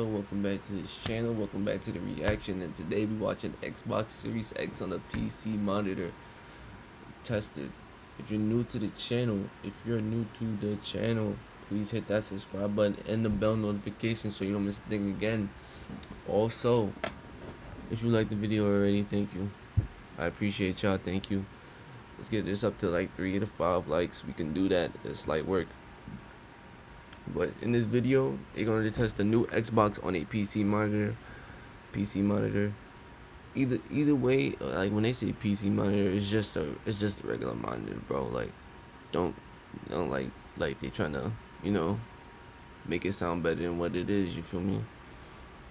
Welcome back to this channel, welcome back to the reaction, and today we watching Xbox Series X on a PC monitor tested. If you're new to the channel, please hit that subscribe button and the bell notification so you don't miss a thing again. Also, if you like the video already, thank you. I appreciate y'all, thank you. Let's get this up to like 3 to 5 likes. We can do that. It's light work. But in this video, they're going to test the new Xbox on a PC monitor. Either way, like when they say PC monitor, it's just a regular monitor, bro. Like, don't like they trying to, make it sound better than what it is. You feel me?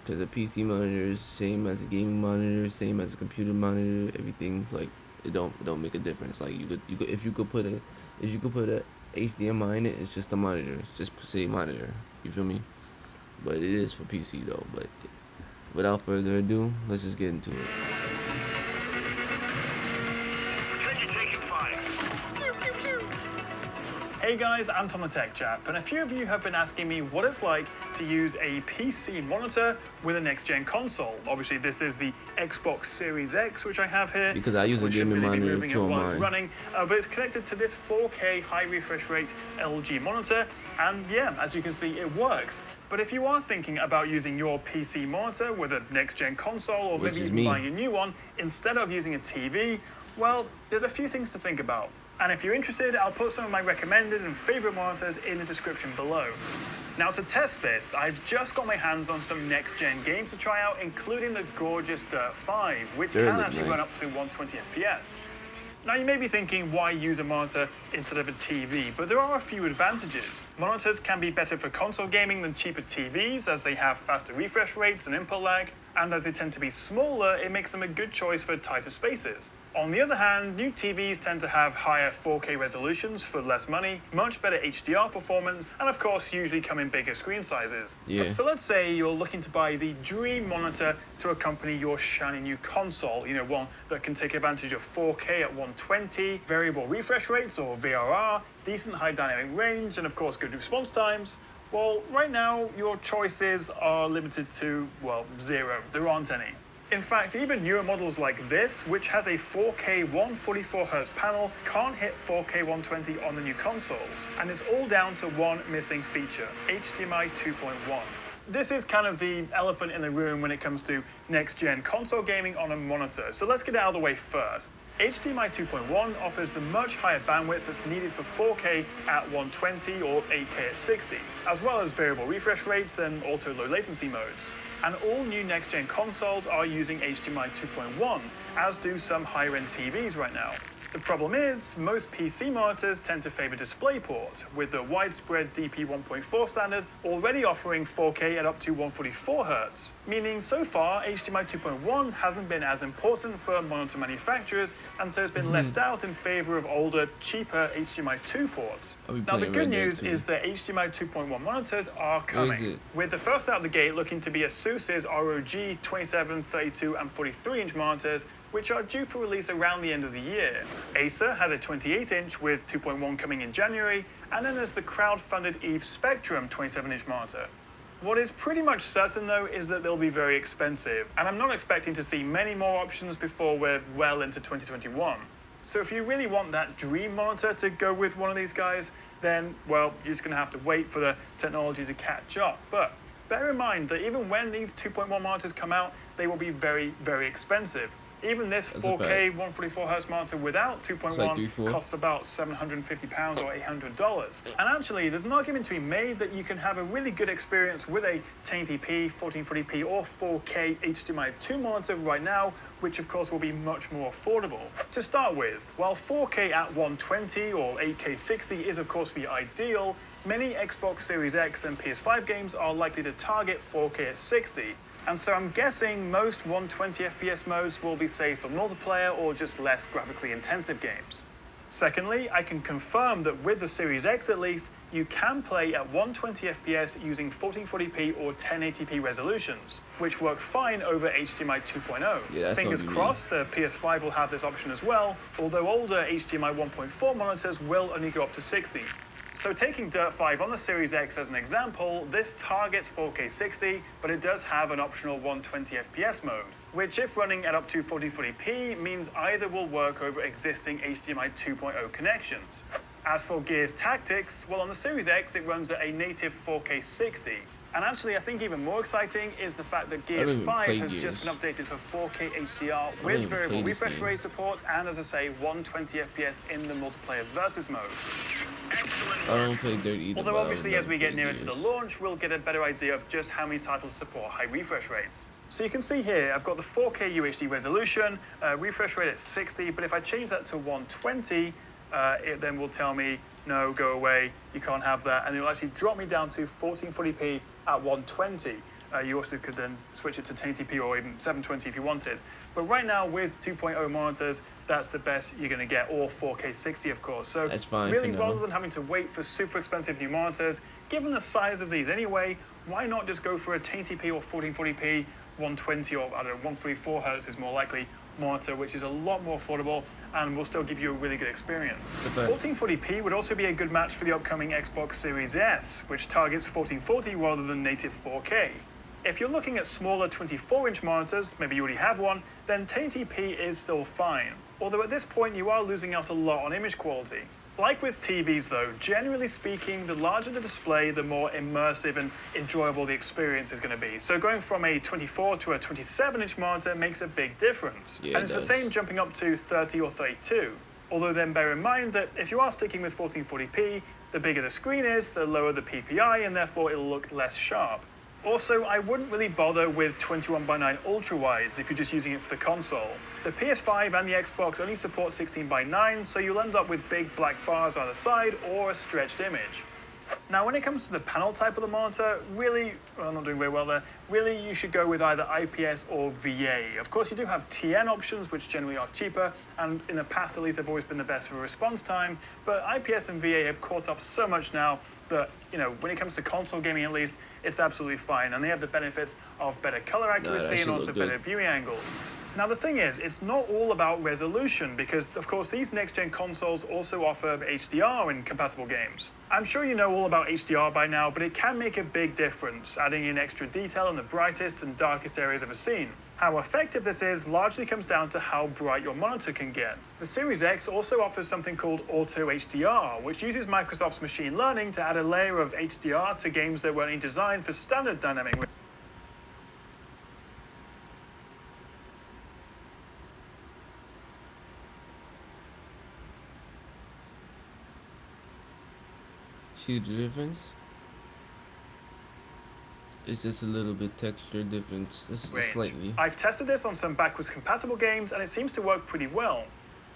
Because a PC monitor is same as a gaming monitor, same as a computer monitor. Everything, like, it don't make a difference. Like if you could put a HDMI in it, it's just a monitor. It's just say monitor. You feel me? But it is for PC though. But without further ado, let's just get into it. Hey guys, Anton the Tech Chap, and a few of you have been asking me what it's like to use a PC monitor with a next-gen console. Obviously, this is the Xbox Series X, which I have here. Because I use a gaming monitor too on mine. Running, but it's connected to this 4K high refresh rate LG monitor, and yeah, as you can see, it works. But if you are thinking about using your PC monitor with a next-gen console, or maybe even buying a new one, instead of using a TV, well, there's a few things to think about. And if you're interested, I'll put some of my recommended and favorite monitors in the description below. Now to test this, I've just got my hands on some next-gen games to try out, including the gorgeous Dirt 5, which can actually run up to 120 FPS. Now you may be thinking, why use a monitor instead of a TV? But there are a few advantages. Monitors can be better for console gaming than cheaper TVs, as they have faster refresh rates and input lag, and as they tend to be smaller, it makes them a good choice for tighter spaces. On the other hand, new TVs tend to have higher 4K resolutions for less money, much better HDR performance, and of course usually come in bigger screen sizes. Yeah. So let's say you're looking to buy the dream monitor to accompany your shiny new console, one that can take advantage of 4K at 120, variable refresh rates or VRR, decent high dynamic range, and of course good response times. Well, right now your choices are limited to, well, 0. There aren't any. In fact, even newer models like this, which has a 4K 144Hz panel, can't hit 4K 120 on the new consoles. And it's all down to one missing feature, HDMI 2.1. This is kind of the elephant in the room when it comes to next-gen console gaming on a monitor. So let's get it out of the way first. HDMI 2.1 offers the much higher bandwidth that's needed for 4K at 120 or 8K at 60, as well as variable refresh rates and auto low latency modes. And all new next-gen consoles are using HDMI 2.1, as do some higher-end TVs right now. The problem is, most PC monitors tend to favor DisplayPort, with the widespread DP 1.4 standard already offering 4K at up to 144Hz, meaning so far HDMI 2.1 hasn't been as important for monitor manufacturers, and so it's been left out in favor of older, cheaper HDMI 2 ports. Now the good news is that HDMI 2.1 monitors are coming, with the first out of the gate looking to be ASUS's ROG 27, 32 and 43-inch monitors, which are due for release around the end of the year. Acer has a 28-inch with 2.1 coming in January, and then there's the crowd-funded EVE Spectrum 27-inch monitor. What is pretty much certain though is that they'll be very expensive, and I'm not expecting to see many more options before we're well into 2021. So if you really want that dream monitor to go with one of these guys, then, well, you're just gonna have to wait for the technology to catch up. But bear in mind that even when these 2.1 monitors come out, they will be very, very expensive. Even this 4K 144Hz monitor without 2.1 costs about £750 or $800. And actually, there's an argument to be made that you can have a really good experience with a 1080p, 1440p or 4K HDMI 2 monitor right now, which of course will be much more affordable. To start with, while 4K at 120 or 8K 60 is of course the ideal, many Xbox Series X and PS5 games are likely to target 4K at 60. And so I'm guessing most 120 FPS modes will be saved for multiplayer or just less graphically intensive games. Secondly, I can confirm that with the Series X at least, you can play at 120 FPS using 1440p or 1080p resolutions, which work fine over HDMI 2.0. Yeah, fingers crossed the PS5 will have this option as well, although older HDMI 1.4 monitors will only go up to 60. So taking Dirt 5 on the Series X as an example, this targets 4K 60, but it does have an optional 120 FPS mode, which if running at up to 1440p means either will work over existing HDMI 2.0 connections. As for Gears Tactics, well, on the Series X it runs at a native 4K 60. And actually, I think even more exciting is the fact that Gears 5 has just been updated for 4K HDR with variable refresh rate support and, as I say, 120 FPS in the multiplayer versus mode. Excellent. I don't play Dirt either. Although obviously as we get nearer to the launch, we'll get a better idea of just how many titles support high refresh rates. So you can see here, I've got the 4K UHD resolution, refresh rate at 60, but if I change that to 120, it then will tell me, no, go away, you can't have that, and it will actually drop me down to 1440p at 120. You also could then switch it to 1080p or even 720 if you wanted. But right now with 2.0 monitors, that's the best you're going to get, or 4K 60 of course. So that's fine really, rather than having to wait for super expensive new monitors, given the size of these anyway, why not just go for a 1080p or 1440p, 120 or I don't know, 144 hertz is more likely monitor, which is a lot more affordable and will still give you a really good experience. 1440p would also be a good match for the upcoming Xbox Series S, which targets 1440 rather than native 4K. If you're looking at smaller 24-inch monitors, maybe you already have one, then 1080p is still fine. Although at this point you are losing out a lot on image quality. Like with TVs though, generally speaking, the larger the display, the more immersive and enjoyable the experience is going to be. So going from a 24 to a 27-inch monitor makes a big difference. Yeah, and it's the same jumping up to 30 or 32. Although then bear in mind that if you are sticking with 1440p, the bigger the screen is, the lower the PPI, and therefore it'll look less sharp. Also, I wouldn't really bother with 21:9 ultra-wides if you're just using it for the console. The PS5 and the Xbox only support 16:9, so you'll end up with big black bars on the side or a stretched image. Now, when it comes to the panel type of the monitor, really, well, I'm not doing very well there, really you should go with either IPS or VA. Of course, you do have TN options, which generally are cheaper, and in the past at least they've always been the best for response time, but IPS and VA have caught up so much now that, you know, when it comes to console gaming at least, it's absolutely fine, and they have the benefits of better color accuracy and also better viewing angles. Now the thing is, it's not all about resolution because, of course, these next-gen consoles also offer HDR in compatible games. I'm sure you know all about HDR by now, but it can make a big difference, adding in extra detail in the brightest and darkest areas of a scene. How effective this is largely comes down to how bright your monitor can get. The Series X also offers something called Auto HDR, which uses Microsoft's machine learning to add a layer of HDR to games that weren't designed for standard dynamic range. See the difference? It's just a little bit texture difference, just slightly. I've tested this on some backwards compatible games and it seems to work pretty well.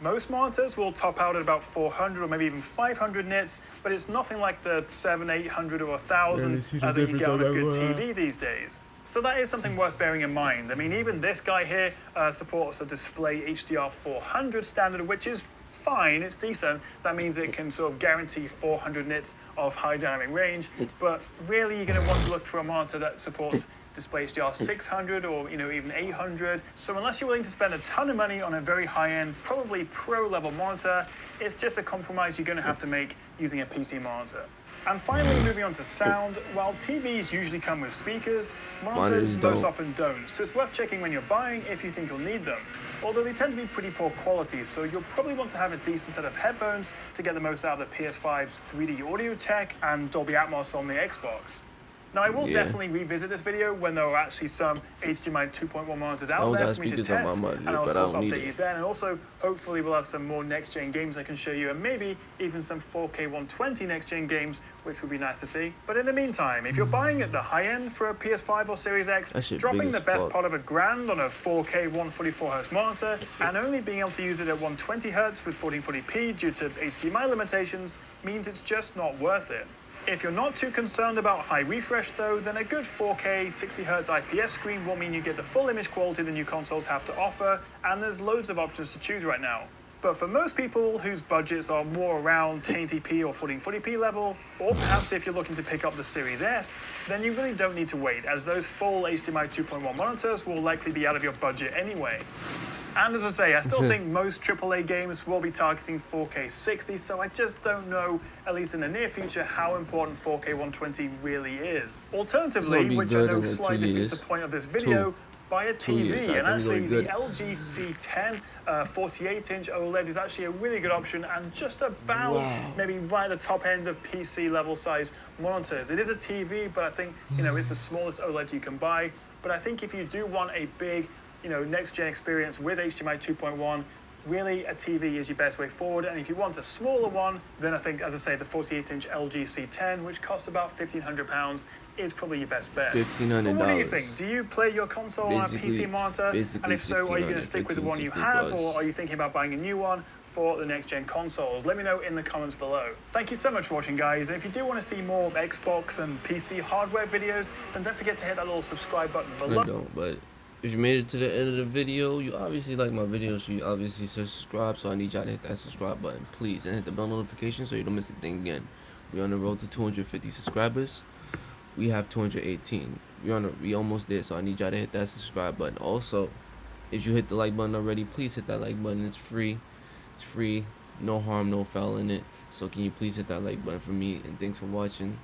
Most monitors will top out at about 400 or maybe even 500 nits, but it's nothing like the 700, 800 or 1000 that you get on a good TV these days. So that is something worth bearing in mind. I mean, even this guy here supports a display HDR 400 standard, which is fine, it's decent. That means it can sort of guarantee 400 nits of high dynamic range, but really you're going to want to look for a monitor that supports display HDR 600 or, you know, even 800. So unless you're willing to spend a ton of money on a very high-end, probably pro-level monitor, it's just a compromise you're going to have to make using a PC monitor. And finally, moving on to sound, while TVs usually come with speakers, monitors most often don't, so it's worth checking when you're buying if you think you'll need them. Although they tend to be pretty poor quality, so you'll probably want to have a decent set of headphones to get the most out of the PS5's 3D audio tech and Dolby Atmos on the Xbox. Now, I will definitely revisit this video when there are actually some HDMI 2.1 monitors out there for me to test, and I'll of course update you then. And also, hopefully, we'll have some more next-gen games I can show you, and maybe even some 4K 120 next-gen games, which would be nice to see. But in the meantime, if you're buying at the high end for a PS5 or Series X, dropping the best part of $1,000 on a 4K 144Hz monitor, and only being able to use it at 120Hz with 1440p due to HDMI limitations, means it's just not worth it. If you're not too concerned about high refresh though, then a good 4K 60Hz IPS screen will mean you get the full image quality the new consoles have to offer, and there's loads of options to choose right now. But for most people whose budgets are more around 1080p or 1440p level, or perhaps if you're looking to pick up the Series S, then you really don't need to wait, as those full HDMI 2.1 monitors will likely be out of your budget anyway. And as I say, I still think most AAA games will be targeting 4K 60, so I just don't know, at least in the near future, how important 4K 120 really is. Alternatively, which I know slightly defeats the point of this video, buy a TV, and actually the LG C10 48-inch OLED is actually a really good option and just about maybe right at the top end of PC level size monitors. It is a TV, but I think it's the smallest OLED you can buy. But I think if you do want a big next-gen experience with HDMI 2.1, really a TV is your best way forward. And if you want a smaller one, then I think, as I say, the 48-inch LG C10, which costs about £1,500, is probably your best bet. $1,500. What do you think? Do you play your console on a PC monitor? And if so, are you going to stick with the one you have, or are you thinking about buying a new one for the next-gen consoles? Let me know in the comments below. Thank you so much for watching, guys. And if you do want to see more Xbox and PC hardware videos, then don't forget to hit that little subscribe button below. I don't, but if you made it to the end of the video, you obviously like my video, so you obviously said subscribe, so I need y'all to hit that subscribe button, please, and hit the bell notification so you don't miss a thing again. We're on the road to 250 subscribers. We have 218. We almost there, so I need y'all to hit that subscribe button. Also, if you hit the like button already, please hit that like button. It's free. It's free. No harm, no foul in it. So can you please hit that like button for me, and thanks for watching.